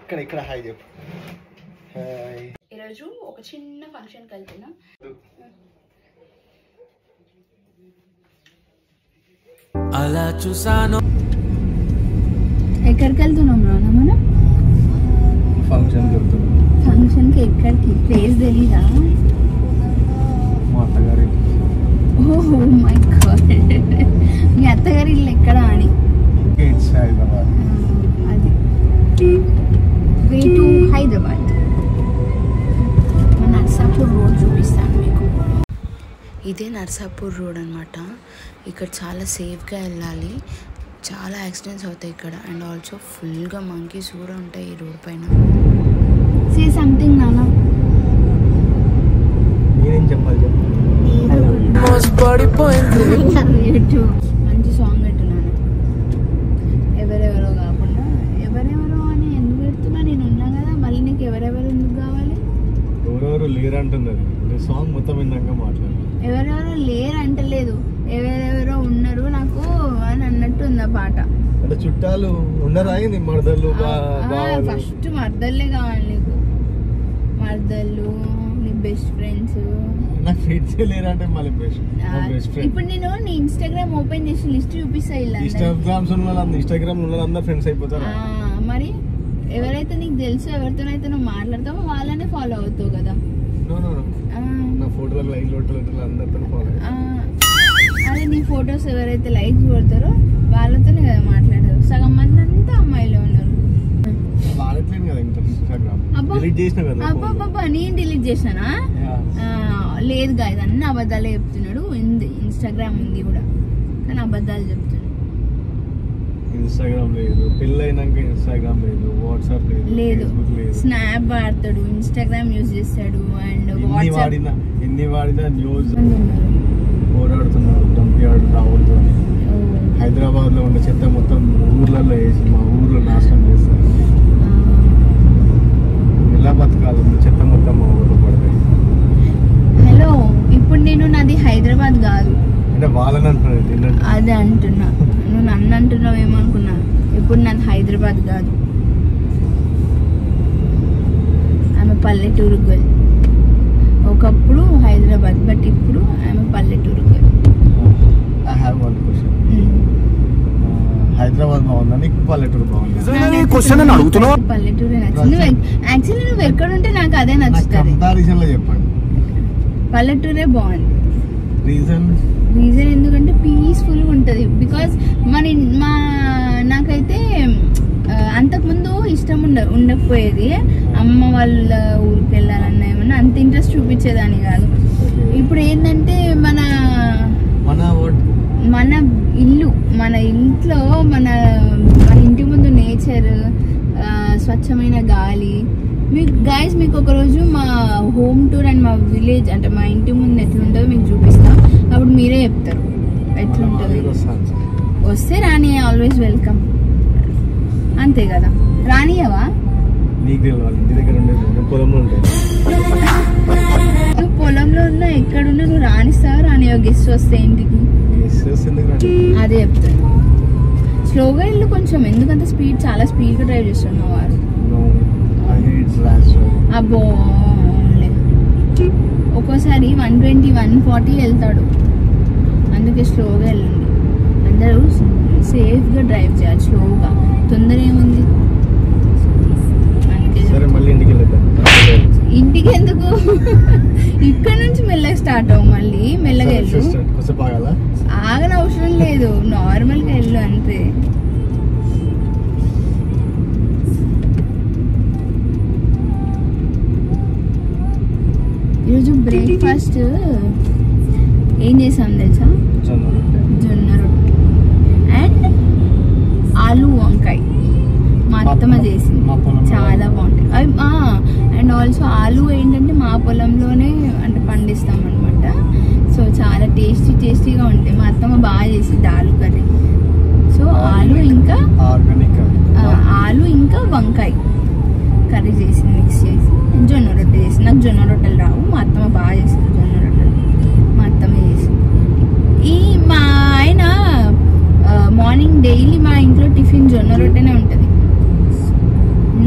ఇక్కడ హాయ్ చెప్పు. హాయ్. ఈరోజు ఒక చిన్న ఫంక్షన్కి వెళ్తున్నా. అలా చూసాను. ఎక్కడికి వెళ్తున్నాం రానా మనం? ఫంక్షన్కి వెళ్తున్నాం. ఫంక్షన్కి ఎక్కడికి? ప్లేస్ తెలీదా? మా అత్తగారి. ఓహ్ మై గాడ్, మీ అత్తగారి ఇల్లు ఎక్కడ అని? హైదరాబాద్. అది way to Hyderabad. Narsapur road చూపిస్తాను మీకు. ఇదే నర్సాపూర్ రోడ్ అనమాట. ఇక్కడ చాలా సేఫ్గా వెళ్ళాలి. చాలా యాక్సిడెంట్స్ అవుతాయి ఇక్కడ. అండ్ ఆల్సో ఫుల్గా మంకీస్ కూడా ఉంటాయి ఈ రోడ్ పైన. సే సంథింగ్ నాన్న. నేనేం చెప్పాలి చెప్పు. మంచి సాంగ్ పెట్టున్నాను. ఎవరెవరో కాకుండా ఎవరెవరో అని ఎందుకు పెడుతున్నా? నేను ఉన్నా కదా, మళ్ళీ నీకు ఎవరెవరు ఎందుకు కావాలి? ఎవరెవరు లేరు అంటున్నది. సాంగ్ మొత్తం విన్నాక మాట్లాడు. ఎవరెవరో లేరు అంటలేదు, ఎవరెవరో ఉన్నారు నాకు అని అన్నట్టు ఉంది ఆ పాట. అంటే చుట్టాలు ఉండరా? మర్దళ్ళు ఫస్ట్ మర్దల్లే కావాలి నీకు. మర్దళ్ళు, నీ బెస్ట్ ఫ్రెండ్స్. నాకు ఫ్రెండ్స్ లేరంటే మళ్ళీ బెస్ట్ ఫ్రెండ్. ఇప్పుడు నేను నీ ఇన్స్టాగ్రామ్ ఓపెన్ చేసి లిస్ట్ చూపిస్తా. ఇలా ఇన్స్టాగ్రామ్ ఉన్న అందరూ ఫ్రెండ్స్ అయిపోతారు. మరి ఎవరైతే నీకు తెలుసు, ఎవరితోనైతే నువ్వు మాట్లాడతావో వాళ్ళనే ఫాలో అవుతావు కదా. నా ఫోటోలకు లైక్ కొట్టలేదు, అందరితో ఫాలో. అదే నీ ఫొటోస్ ఎవరైతే లైక్స్ కొడతారో వాళ్ళతోనే కదా మాట్లాడదు. సగం మంది అంతా అమ్మాయిలు ఉన్నారు. వాడట్లేదు కదా ఇన్స్టాగ్రామ్. డిలీట్ చేసినా కదా. అబ్బా నేను డిలీట్ చేశానా? లేదు గాయస్, అన్ని అబద్ధాలే చెప్తున్నాడు. ఇన్స్టాగ్రామ్ ఉంది కూడా, కానీ అబద్ధాలు చెప్తున్నాడు. ఇన్స్టాగ్రామ్ లేదు, పెళ్ళైనాక ఇన్స్టాగ్రామ్ లేదు, వాట్సాప్ లేదు, స్నాప్ వాడతాడు, ఇన్స్టాగ్రామ్ యూజ్ చేస్తాడు. అండ్ ఎన్ని వాడినా న్యూస్ పోరాడుతున్నాడు. డంపియాడు రావద్దు అని హైదరాబాద్ లో ఉండే చెత్త మొత్తం ఊర్లలో వేసి మా ఊర్లో నాశనం చేస్తారు. ఎలా బతకాలి? చెత్త మొత్తం మా ఊర్లో పడతాయి. హలో, ఇప్పుడు నేను నాది హైదరాబాద్ కాదు అంటే వాళ్ళని అంటున్నాను. అదే అంటున్నా. నువ్వు నన్ను అంటున్నావు ఏమనుకున్నా? ఇప్పుడు నాది హైదరాబాద్ కాదు. ఆమె పల్లెటూరు గర్ల్. ఒకప్పుడు హైదరాబాద్, బట్ ఇప్పుడు ఆమె పల్లెటూరు girl. I have one question. Hyderabad బాగుందా నీకు పల్లెటూరు బాగుందా? పల్లెటూరే నచ్చింది. యాక్చువల్లీ నువ్వు ఎక్కడుంటే నాకు అదే నచ్చుతుంది. చెప్పండి. పల్లెటూరే బాగుంది. రీజన్ ఎందుకంటే పీస్ఫుల్గా ఉంటుంది. బికాస్ నాకైతే అంతకుముందు ఇష్టం ఉండకపోయేది. అమ్మ వాళ్ళ ఊరికి వెళ్ళాలన్నా ఏమన్నా అంత ఇంట్రెస్ట్ చూపించేదాన్ని కాదు. ఇప్పుడు ఏంటంటే మన ఇల్లు, మన ఇంట్లో మన ఇంటి ముందు నేచర్, స్వచ్ఛమైన గాలి. మీకు ఒకరోజు మా హోమ్ టూర్ అండ్ మా విలేజ్ అంటే మా ఇంటి ముందు ఎట్లుంటుందో మీకు చూపిస్తాం. అప్పుడు మీరే చెప్తారు ఎట్లుంటుంది. వస్తే రాని, ఆల్వేస్ వెల్కమ్. అంతే కదా, రానియవా? నువ్వు పొలంలో ఉన్నా ఎక్కడున్నా నువ్వు రానిస్తావా? రానియో గెస్ట్ వస్తే ఇంటికి? అదే చెప్తాను. స్లోగా వెళ్ళు కొంచెం. ఎందుకంత స్పీడ్, చాలా స్పీడ్గా డ్రైవ్ చేస్తున్నావు. అబ్బో, ఒక్కోసారి 120, 140 వెళ్తాడు. అందుకే స్లోగా వెళ్ళండి. అందరూ సేఫ్గా డ్రైవ్ చేయాలి, స్లోగా. తొందర ఏముంది? ఇంటికి ఎందుకు? ఇక్కడ నుంచి మెల్లగా స్టార్ట్ అవ్వు. మళ్ళీ మెల్లగా వెళ్ళు. ఆగన అవసరం లేదు, నార్మల్గా వెళ్ళు అంతే. ఈరోజు బ్రేక్ఫాస్ట్ ఏం చేసాం తెలుసా? జొన్న రొట్టె అండ్ ఆలు వంకాయ. మా అత్తమ్మ చేసింది, చాలా బాగుంటాయి అవి. అండ్ ఆల్సో ఆలు ఏంటంటే మా పొలంలోనే అంటే పండిస్తాం అనమాట. సో చాలా టేస్టీగా ఉంటాయి. మా అత్తమ్మ బాగా చేసింది ఆలు కర్రీ. సో ఆలు ఇంకా వంకాయ కర్రీ చేసింది, మిక్స్ చేసి. జొన్న రొట్టె చేసింది. నాకు జొన్న రొట్టెలు రావు, మా అత్తమ్మ బాగా చేసింది జొన్న రొట్టెలు. మా అత్తమ్మ చేసింది. మా ఆయన మార్నింగ్ డైలీ మా ఇంట్లో టిఫిన్ జొన్న రొట్టెనే ఉంటుంది.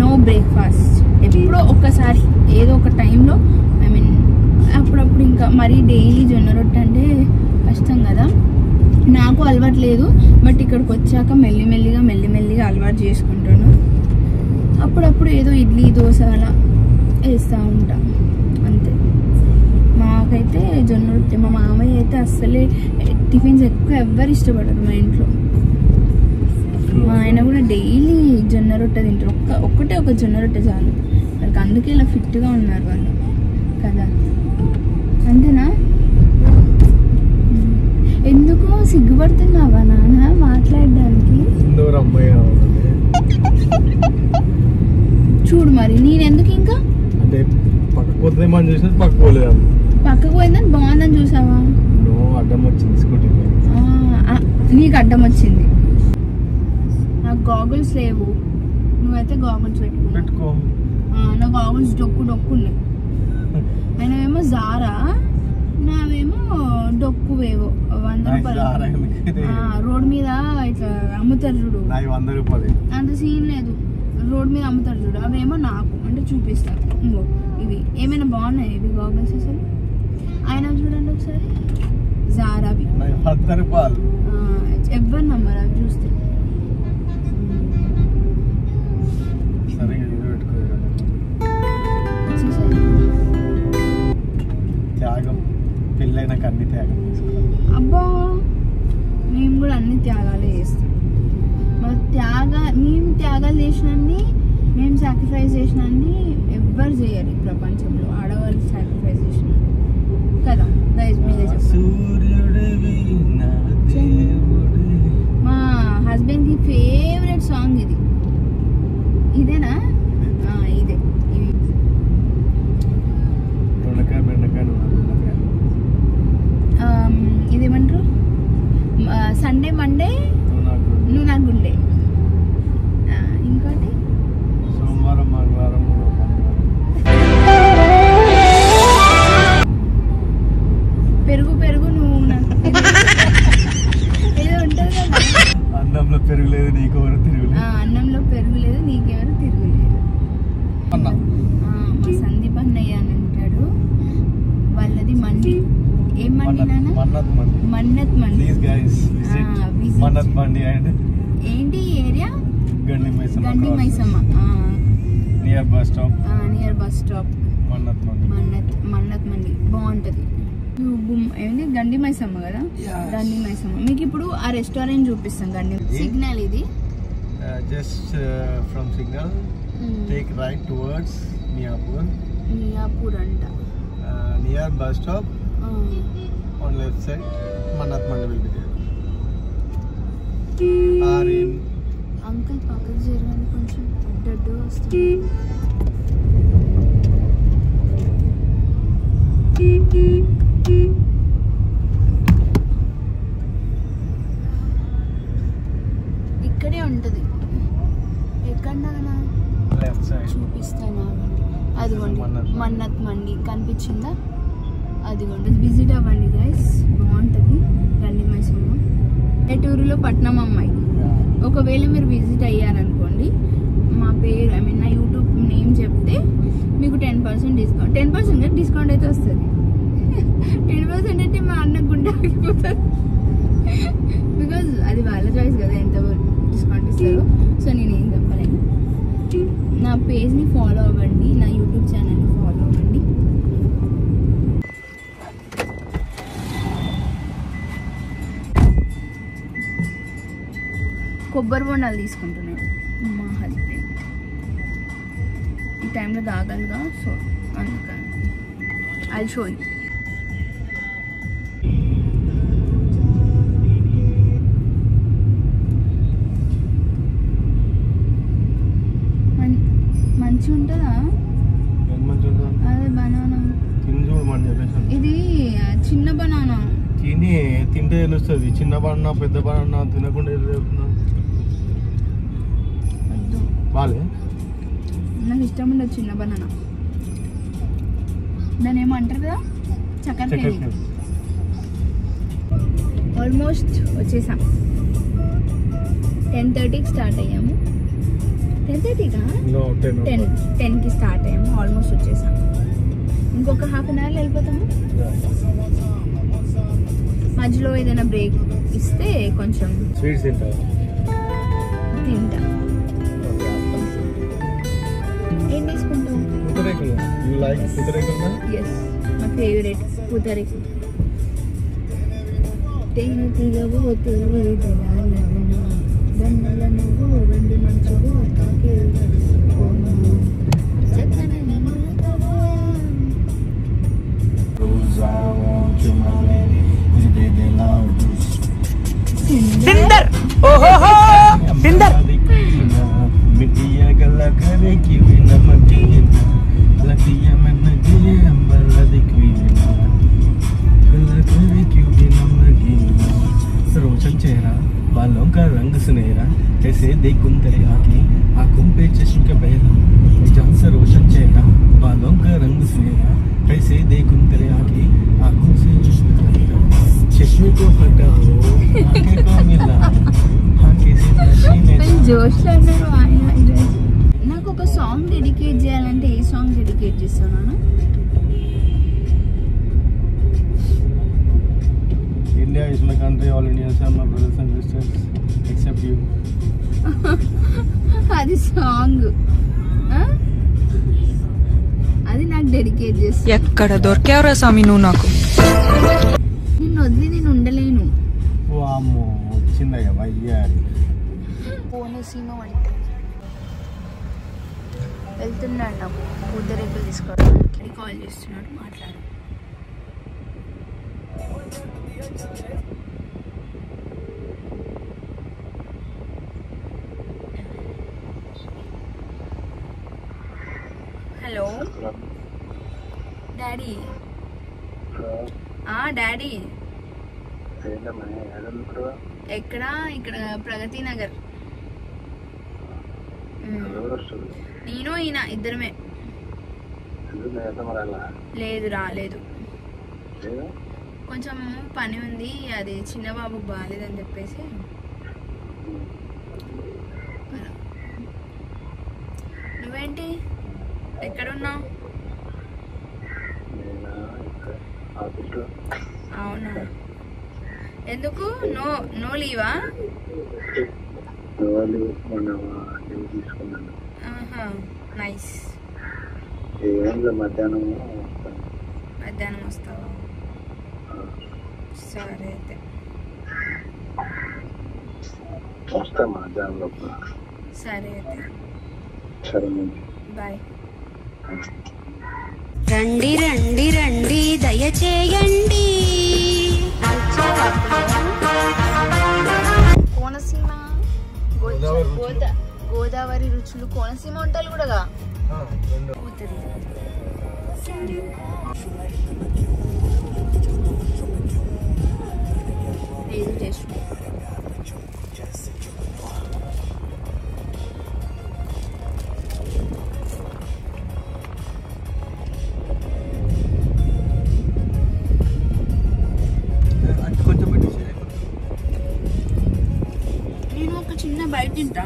No breakfast. ఎప్పుడో ఒక్కసారి ఏదో ఒక టైంలో, ఐ మీన్ అప్పుడప్పుడు. ఇంకా మరీ డైలీ జొన్న రొట్టె అంటే కష్టం కదా, నాకు అలవాటు లేదు. బట్ ఇక్కడికి వచ్చాక మెల్లిమెల్లిగా అలవాటు చేసుకుంటాను. అప్పుడప్పుడు ఏదో ఇడ్లీ దోశ అలా వేస్తూ ఉంటా అంతే. మాకైతే జొన్న రొట్టె. మా మామయ్య అయితే అస్సలే టిఫిన్స్ ఎక్కువ ఎవ్వరు ఇష్టపడరు మా ఇంట్లో. మా ఆయన కూడా డైలీ జొన్న రొట్టె తింటారు. ఒక్కటే ఒక జొన్న రొట్టె చాలు వాళ్ళకి. అందుకే ఇలా ఫిట్గా ఉన్నారు వాళ్ళు కదా. అంతేనా? ఎందుకో సిగ్గుపడుతున్నావా నాన్న మాట్లాడడానికి? చూడు మరి నేనెందుకు ఇంకా పక్కకు పోయిందని బాగుందని చూసావా? అడ్డం వచ్చింది స్కూటీ. నీకు అడ్డం వచ్చింది. నాకు గాగుల్స్ లేవు, నువ్వైతే గాగుల్స్ పెట్టుకో. నా గాగుల్స్ డొక్కు ఉన్నాయి. ఆయనవేమో జారా, నావేమో డొక్కువేవో 100 రూపాయలు. రోడ్ మీద ఇట్లా అమ్ముతారు చూడు, 100 రూపాయలు. అంత సీన్ లేదు. రోడ్ మీద అమ్ముతారు చూడు, అవేమో నాకు అంటే చూపిస్తారు. ఇంకో ఇవి ఏమైనా బాగున్నాయి ఇవి గాగుల్స్ అసలు. ఆయన చూడండి ఒకసారి, జారావి 100 రూపాయలు. ఎవ్వరు నమ్మరు అవి చూస్తే. త్యాగం, పెళ్ళైనాక అన్ని త్యాగం. అబ్బా మేము కూడా అన్ని త్యాగాలే చేస్తాం. మేము త్యాగాలు చేసినన్ని, మేము సాక్రిఫైస్ చేసినన్ని ఎవ్వరు చేయరు ఈ ప్రపంచంలో. ఆడవాళ్ళు సాక్రిఫైస్ చేసిన కదా. మీరే మా హస్బెండ్ కి ఫేవరెట్ సాంగ్ ఇది. ఇదేనా? ఇదే. ఇదేమంటారు, సండే మండే నువ్వు నాకు గుండే. ఇంకోటి సోమవారం మంగళవారం పెరుగు నువ్వు నాకు ఏదో ఉంటుంది కదా. అన్నంలో పెరుగు లేదు నీకెవరు తిరుగులేదు. అన్నంలో పెరుగు లేదు నీకెవరు తిరుగులేదు. మా సందీప్ అన్నయ్య అని అంటాడు. వాళ్ళది మండి. ఏం మండి నాన్న? మన్నత్ మండి. మన్నత్ మండి అంటే ఏంటి area? Gandi Maisamma. Near bus stop Mannat Mandi. బాగుంటది. ఏంటి గండి మైసమ్మ కదా. గండి మైసమ్మ. మీకు ఇప్పుడు ఆ రెస్టారెంట్ చూపిస్తాం. గండి సిగ్నల్ ఇది. Just from signal take right towards Miyapur అంట. Near bus stop on left side Mannat Mandi will be there. Uncle పక్కకు జరగండి, కొంచెం అడ్డు వస్తుంది. ఇక్కడే ఉంటది. ఎక్కడ లెఫ్ట్ సైడ్ చూపిస్తాను. అదిగోండి మన్నత్ మండి కనిపించిందా? అదిగోండి, విజిట్ అవ్వండి గైస్, బాగుంటుంది గండి మైసమ్మ. టూరులో పట్నం అమ్మాయి. ఒకవేళ మీరు విజిట్ అయ్యారనుకోండి, మా పేరు ఐ మీన్ నా యూట్యూబ్ నేమ్ చెప్తే మీకు 10% డిస్కౌంట్. 10% డిస్కౌంట్ అయితే వస్తుంది. 10% అంటే మా అన్న గుండె ఆగిపోతుంది. బికాజ్ అది వాళ్ళ చాయిస్ కదా ఎంత డిస్కౌంట్ ఇస్తారో. సో నేనేం చెప్పలేను. నా పేజ్ని ఫాలో అవ్వండి, నా యూట్యూబ్ ఛానల్ని ఫాలో అవ్వండి. కొబ్బరి బొండాలు తీసుకుంటున్నాను మా హస్బెండ్. ఈ టైంలో తాగాలిగా, సో అందుకని ఐ షో యూ. మంచిగా ఉంటుందా? అదే బనానా. ఇది చిన్న బనానా. తింటే తెలుస్తుంది. చిన్న బనానా పెద్ద బనానా తినకుండా నాకు ఇష్టం ఉండదు చిన్న బనానా. దాన్ని ఏమో అంటారు కదా, చక్కెర. ఆల్మోస్ట్ వచ్చేసాం. 10:30కి స్టార్ట్ అయ్యాము. 10:30కా? No, 10. 10కి స్టార్ట్ అయ్యాము, ఆల్మోస్ట్ వచ్చేసాం. ఇంకొక హాఫ్ అన్ అవర్లో వెళ్ళిపోతాము. మధ్యలో ఏదైనా బ్రేక్ ఇస్తే కొంచెం స్వీట్స్ తింటా. ఏం తీసుకుంటావు? పూతరేకులు. You like pootharekulu? Yes, my favorite పూతరేకులు. తేనె తీగబోతే దన్నల నువ్వు రెండు మంచులు తాకే टिंडर ओहो टिंडर मिटिया गला करे की बिना मटिया लगिया मन गिले अंबर दिखवी गला करे की बिना मटिया रोशन चेहरा बालों का रंग सुनहरा कैसे देखूं तेरे आँखों पे चश्म के पहला जान से रोशन चेहरा बालों का रंग सुनहरा कैसे देखूं तेरे आँखों से चश्मे को हटाओ आँखें को मिला జోష్లో అన్నారు ఆయన. ఈరోజు నాకు ఒక సాంగ్ డెడికేట్ చేయాలంటే ఏ సాంగ్ డెడికేట్ చేస్తున్నాను? India is my country, all Indians are my brothers and sisters, except you. అది సాంగ్, అది నాకు డెడికేట్ చేస్తా. ఎక్కడ దొరికావురా స్వామి నువ్వు నాకు? నిన్ను వదిలి నేను ఉండలేను. వామ్మో వచ్చిందయ్యా వయ్యారి. కోనసీమ వంట వెళ్తున్నాడు, నాకు పూతరేకులు తీసుకోవడానికి కాల్ చేస్తున్నాడు, మాట్లాడు. Hello daddy. డాడీ ఎక్కడ? ఇక్కడ ప్రగతి నగర్. నేను ఈయన ఇద్దరమే. లేదు, రాలేదు. కొంచెం పని ఉంది, అది చిన్న బాబుకి బాగాలేదని చెప్పేసి. నువ్వేంటి ఎక్కడున్నావు? అవునా, ఎందుకు? నో లీవా? నైస్. మధ్యాహ్నం వస్తావా? సరే అయితే సరే అయితే బాయ్. రండి రండి రండి దయచేయండి. కోనసీమ గోదావరి రుచులు, కోనసీమ వంటలు కూడా లేదు టేస్ట్. నేను ఒక చిన్న బయట తింటా,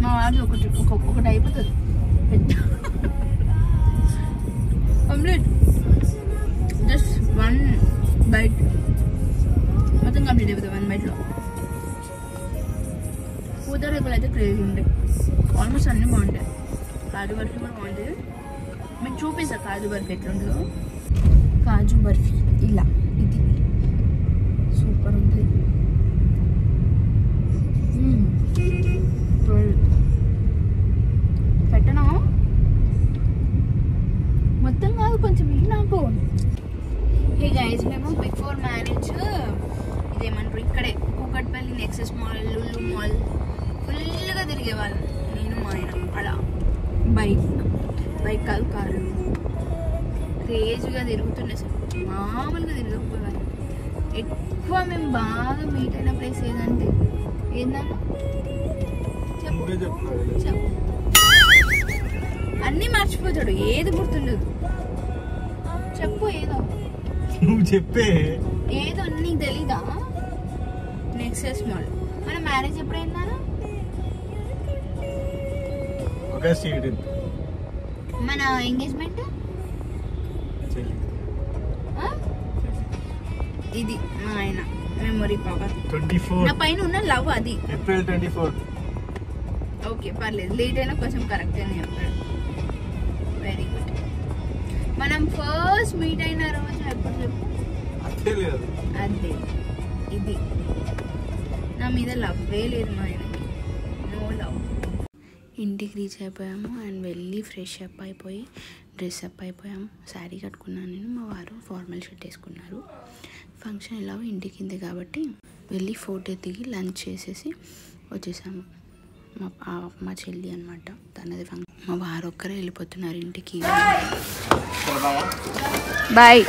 మా వాడు ఒకటి అయిపోతుంది కంప్లీట్. జస్ట్ 1 బైట్ మొత్తం కంప్లీట్ అయిపోతుంది 1 బైట్లో. పూతరేకులు అయితే క్రేజీ ఉంటాయి, ఆల్మోస్ట్ అన్నీ బాగుంటాయి. కాజు బర్ఫీ కూడా బాగుంటుంది. మీకు చూపిస్తా కాజు బర్ఫీ ఎట్లుంటుందో. కాజు బర్ఫీ ఇలా, ఇది సూపర్ ఉంటుంది. పెట్టను మొత్తం కాదు, కొంచెం ఇది నాకు. హే గైస్, మేము బిఫోర్ మ్యారేజ్ ఇదేమంటారు ఇక్కడే Kukatpally nexus mall, Lulu mall ఫుల్గా తిరిగేవాళ్ళం నేను మా ఆయన. అలా బైక్ కాదు, కారు క్రేజీగా తిరుగుతుండే. అసలు మామూలుగా తిరగకపోవాలి. ఎక్కువ మేము బాగా మీట్ అయిన ప్లేస్ ఏదంటే ఏందన్నా చెప్పు. అన్నీ మర్చిపోతాడు, ఏది గుర్తుండదు. చెప్పు ఏదో. నువ్వు చెప్పే. ఏదో నీకు తెలీదా? Nexus mall. మన మ్యారేజ్ ఎప్పుడైందా? August 18th. మన ఎంగేజ్మెంట్ ఇది మా ఆయన మెమొరీ పవర్ 24. నా పైన ఉన్న లవ్ అది April 24. ఓకే పర్లేదు లేట్ అయినా కొంచెం కరెక్ట్ అని చెప్పాడు వెరీ గుడ్ మనం ఫస్ట్ మీట్ అయిన రోజు ఎప్పుడు చెప్పు అదే లేదు అదే ఇది నా మీద లవ్వే లేదు మా ఆయనకి నో లవ్ ఇంటికి రీచ్ అయిపోయాము అండ్ వెళ్ళి ఫ్రెష్ అప్ అయిపోయి డ్రెస్ అప్ అయిపోయాము శారీ కట్టుకున్నాను నేను మా వారు ఫార్మల్ షర్ట్ వేసుకున్నారు ఫంక్షన్ ఎలాగో ఇంటి కిందే కాబట్టి వెళ్ళి ఫోటో దిగి లంచ్ చేసేసి వచ్చేసాము మా చెల్లి అనమాట తనది ఫంక్షన్ మా వారు ఒక్కరే వెళ్ళిపోతున్నారు ఇంటికి బాయ్